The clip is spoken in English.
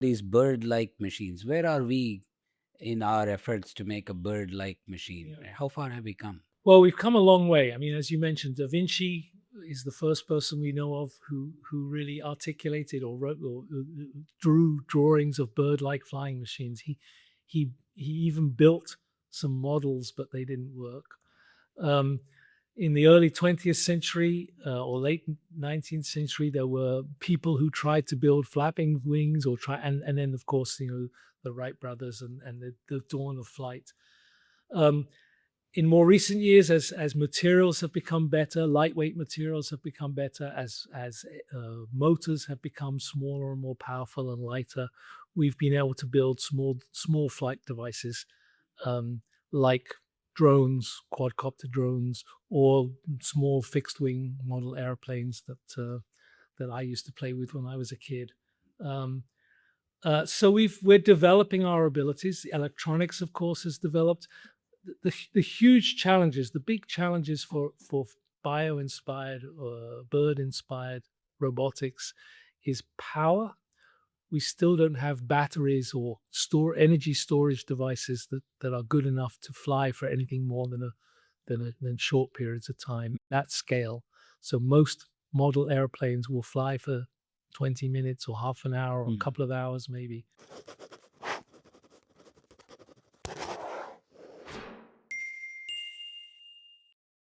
these bird-like machines. Where are we in our efforts to make a bird-like machine? Yeah. How far have we come? Well, we've come a long way. I mean, as you mentioned, Da Vinci is the first person we know of who really articulated or wrote or drew drawings of bird-like flying machines. He even built some models, but they didn't work. Um, in the early 20th century or late 19th century, there were people who tried to build flapping wings or try, and then of course, the Wright brothers and the dawn of flight. Um, in more recent years, as materials have become better, lightweight materials have become better, as motors have become smaller and more powerful and lighter, we've been able to build small flight devices um, like drones, quadcopter drones, or small fixed wing model airplanes that I used to play with when I was a kid. Um, so we're developing our abilities. The electronics, of course, has developed. The huge challenges, the big challenges for bio-inspired, bird-inspired robotics is power. We still don't have batteries or energy storage devices that are good enough to fly for anything more than short periods of time at scale. So most model airplanes will fly for 20 minutes or half an hour or a Hmm. couple of hours maybe.